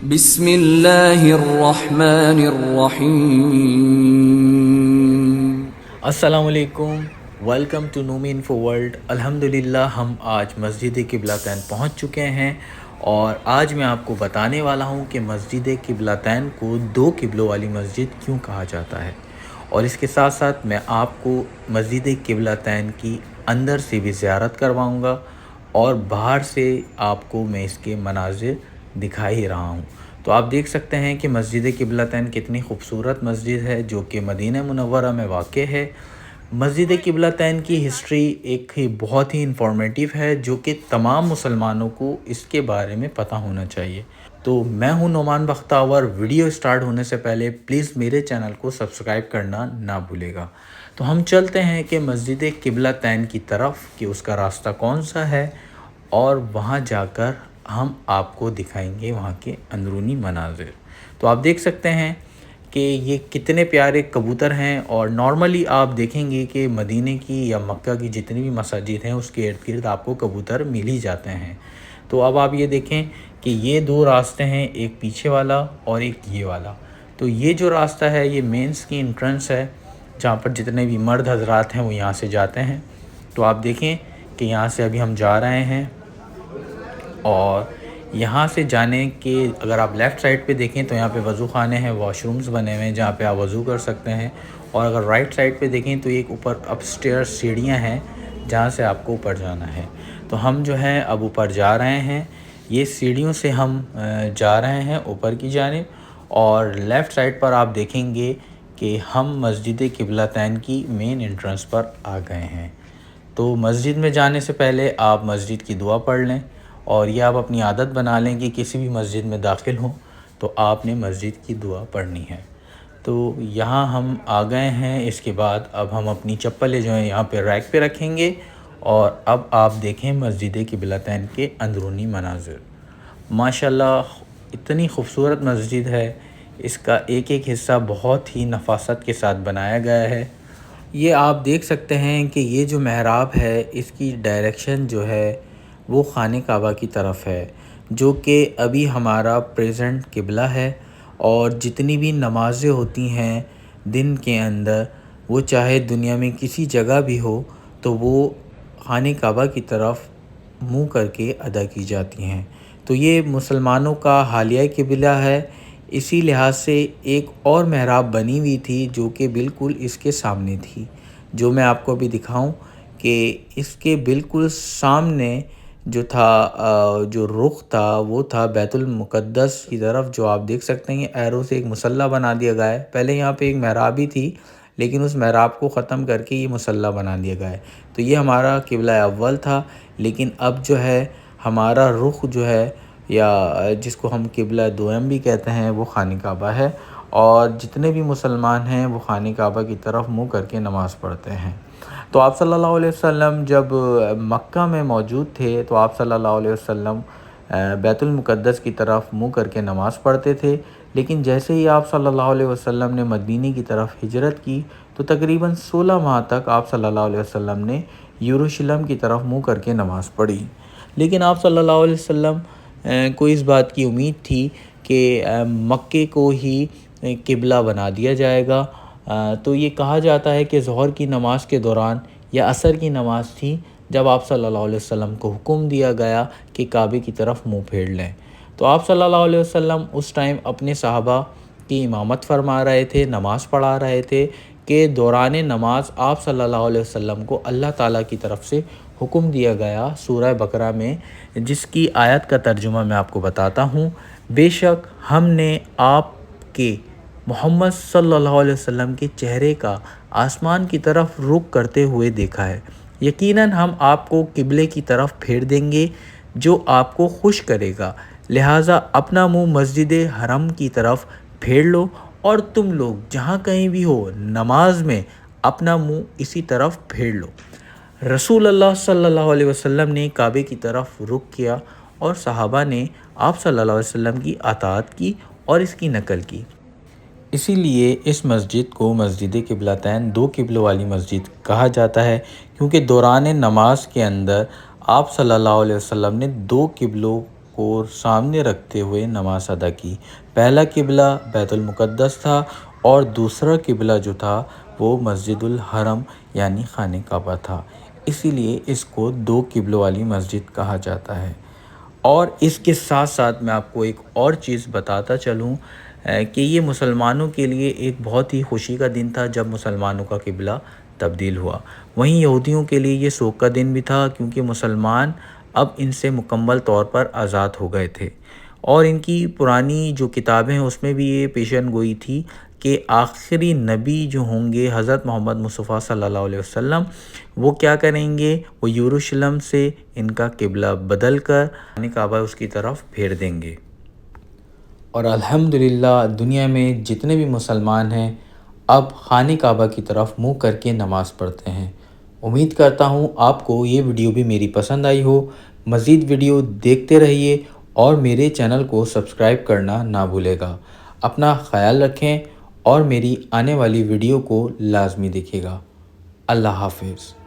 بسم اللہ الرحمن الرحیم۔ السلام علیکم، welcome to Nomi info world. الحمدللہ ہم آج مسجد قبلتین پہنچ چکے ہیں اور آج میں آپ کو بتانے والا ہوں کہ مسجد قبلتین کو دو قبلوں والی مسجد کیوں کہا جاتا ہے، اور اس کے ساتھ ساتھ میں آپ کو مسجد قبلتین کی اندر سے بھی زیارت کرواؤں گا اور باہر سے آپ کو میں اس کے مناظر دکھا ہی رہا ہوں۔ تو آپ دیکھ سکتے ہیں کہ مسجد قبلتین کتنی خوبصورت مسجد ہے جو کہ مدینہ منورہ میں واقع ہے۔ مسجد قبلتین کی ہسٹری ایک بہت ہی انفارمیٹیو ہے جو کہ تمام مسلمانوں کو اس کے بارے میں پتہ ہونا چاہیے۔ تو میں ہوں نعمان بختیور۔ ویڈیو سٹارٹ ہونے سے پہلے پلیز میرے چینل کو سبسکرائب کرنا نہ بھولے گا۔ تو ہم چلتے ہیں کہ مسجد قبلتین کی طرف کہ اس کا راستہ کون سا ہے، اور وہاں جا کر ہم آپ کو دکھائیں گے وہاں کے اندرونی مناظر۔ تو آپ دیکھ سکتے ہیں کہ یہ کتنے پیارے کبوتر ہیں، اور نارملی آپ دیکھیں گے کہ مدینے کی یا مکہ کی جتنی بھی مساجد ہیں اس کے ارد گرد آپ کو کبوتر مل ہی جاتے ہیں۔ تو اب آپ یہ دیکھیں کہ یہ دو راستے ہیں، ایک پیچھے والا اور ایک یہ والا۔ تو یہ جو راستہ ہے یہ مینس کی انٹرنس ہے جہاں پر جتنے بھی مرد حضرات ہیں وہ یہاں سے جاتے ہیں۔ تو آپ دیکھیں کہ یہاں سے ابھی ہم جا رہے ہیں، اور یہاں سے جانے کے اگر آپ لیفٹ سائڈ پہ دیکھیں تو یہاں پہ وضو خانے ہیں، واش رومز بنے ہوئے ہیں جہاں پہ آپ وضو کر سکتے ہیں، اور اگر رائٹ سائڈ پہ دیکھیں تو ایک اوپر اپ سٹیئر سیڑھیاں ہیں جہاں سے آپ کو اوپر جانا ہے۔ تو ہم جو ہے اب اوپر جا رہے ہیں، یہ سیڑھیوں سے ہم جا رہے ہیں اوپر کی جانب، اور لیفٹ سائڈ پر آپ دیکھیں گے کہ ہم مسجد قبلتین کی مین انٹرنس پر آ گئے ہیں۔ تو مسجد میں جانے سے پہلے آپ مسجد کی دعا پڑھ لیں، اور یہ آپ اپنی عادت بنا لیں کہ کسی بھی مسجد میں داخل ہوں تو آپ نے مسجد کی دعا پڑھنی ہے۔ تو یہاں ہم آ گئے ہیں، اس کے بعد اب ہم اپنی چپلیں جو ہیں یہاں پہ ریک پہ رکھیں گے، اور اب آپ دیکھیں مسجد قبلتین کے اندرونی مناظر۔ ماشاءاللہ اتنی خوبصورت مسجد ہے، اس کا ایک ایک حصہ بہت ہی نفاست کے ساتھ بنایا گیا ہے۔ یہ آپ دیکھ سکتے ہیں کہ یہ جو محراب ہے اس کی ڈائریکشن جو ہے وہ خانہ کعبہ کی طرف ہے، جو کہ ابھی ہمارا پریزنٹ قبلہ ہے، اور جتنی بھی نمازیں ہوتی ہیں دن کے اندر، وہ چاہے دنیا میں کسی جگہ بھی ہو تو وہ خانہ کعبہ کی طرف منہ کر کے ادا کی جاتی ہیں۔ تو یہ مسلمانوں کا حالیہ قبلہ ہے، اسی لحاظ سے ایک اور محراب بنی ہوئی تھی جو کہ بالکل اس کے سامنے تھی، جو میں آپ کو ابھی دکھاؤں کہ اس کے بالکل سامنے جو تھا جو رخ تھا وہ تھا بیت المقدس کی طرف، جو آپ دیکھ سکتے ہیں ایرو سے ایک مصلی بنا دیا گیا ہے۔ پہلے یہاں پہ ایک محراب ہی تھی، لیکن اس محراب کو ختم کر کے یہ مصلی بنا دیا گیا ہے۔ تو یہ ہمارا قبلہ اول تھا، لیکن اب جو ہے ہمارا رخ جو ہے، یا جس کو ہم قبلہ دوم بھی کہتے ہیں، وہ خانہ کعبہ ہے، اور جتنے بھی مسلمان ہیں وہ خانہ کعبہ کی طرف منہ کر کے نماز پڑھتے ہیں۔ تو آپ صلی اللہ علیہ وسلم جب مکہ میں موجود تھے تو آپ صلی اللہ علیہ وسلم بیت المقدس کی طرف منہ کر کے نماز پڑھتے تھے، لیکن جیسے ہی آپ صلی اللہ علیہ وسلم نے مدینے کی طرف ہجرت کی تو تقریباً 16 ماہ تک آپ صلی اللہ علیہ وسلم نے یروشلم کی طرف منہ کر کے نماز پڑھی۔ لیکن آپ صلی اللہ علیہ وسلم کو اس بات کی امید تھی کہ مکے کو ہی قبلہ بنا دیا جائے گا۔ تو یہ کہا جاتا ہے کہ ظہر کی نماز کے دوران یا عصر کی نماز تھی جب آپ صلی اللہ علیہ وسلم کو حکم دیا گیا کہ کعبے کی طرف منہ پھیر لیں۔ تو آپ صلی اللہ علیہ وسلم اس ٹائم اپنے صحابہ کی امامت فرما رہے تھے، نماز پڑھا رہے تھے، کہ دوران نماز آپ صلی اللہ علیہ وسلم کو اللہ تعالیٰ کی طرف سے حکم دیا گیا سورہ بقرہ میں، جس کی آیت کا ترجمہ میں آپ کو بتاتا ہوں۔ بے شک ہم نے آپ کے محمد صلی اللہ علیہ وسلم کے چہرے کا آسمان کی طرف رخ کرتے ہوئے دیکھا ہے، یقیناً ہم آپ کو قبلے کی طرف پھیر دیں گے جو آپ کو خوش کرے گا، لہٰذا اپنا منہ مسجد حرم کی طرف پھیر لو، اور تم لوگ جہاں کہیں بھی ہو نماز میں اپنا منہ اسی طرف پھیر لو۔ رسول اللہ صلی اللہ علیہ وسلم نے کعبے کی طرف رخ کیا، اور صحابہ نے آپ صلی اللہ علیہ وسلم کی اطاعت کی اور اس کی نقل کی۔ اسی لیے اس مسجد کو مسجد قبلتین دو قبلوں والی مسجد کہا جاتا ہے، کیونکہ دوران نماز کے اندر آپ صلی اللہ علیہ وسلم نے دو قبلوں کو سامنے رکھتے ہوئے نماز ادا کی۔ پہلا قبلہ بیت المقدس تھا اور دوسرا قبلہ جو تھا وہ مسجد الحرم یعنی خانہ کعبہ تھا، اسی لیے اس کو دو قبلوں والی مسجد کہا جاتا ہے۔ اور اس کے ساتھ ساتھ میں آپ کو ایک اور چیز بتاتا چلوں کہ یہ مسلمانوں کے لیے ایک بہت ہی خوشی کا دن تھا جب مسلمانوں کا قبلہ تبدیل ہوا۔ وہیں یہودیوں کے لیے یہ سوگ کا دن بھی تھا، کیونکہ مسلمان اب ان سے مکمل طور پر آزاد ہو گئے تھے، اور ان کی پرانی جو کتابیں ہیں اس میں بھی یہ پیشن گوئی تھی کہ آخری نبی جو ہوں گے حضرت محمد مصطفیٰ صلی اللہ علیہ وسلم، وہ کیا کریں گے، وہ یروشلم سے ان کا قبلہ بدل کر خانہ کعبہ اس کی طرف پھیر دیں گے۔ اور الحمدللہ دنیا میں جتنے بھی مسلمان ہیں اب خانہ کعبہ کی طرف منہ کر کے نماز پڑھتے ہیں۔ امید کرتا ہوں آپ کو یہ ویڈیو بھی میری پسند آئی ہو۔ مزید ویڈیو دیکھتے رہیے اور میرے چینل کو سبسکرائب کرنا نہ بھولے گا۔ اپنا خیال رکھیں اور میری آنے والی ویڈیو کو لازمی دیکھیے گا۔ اللہ حافظ۔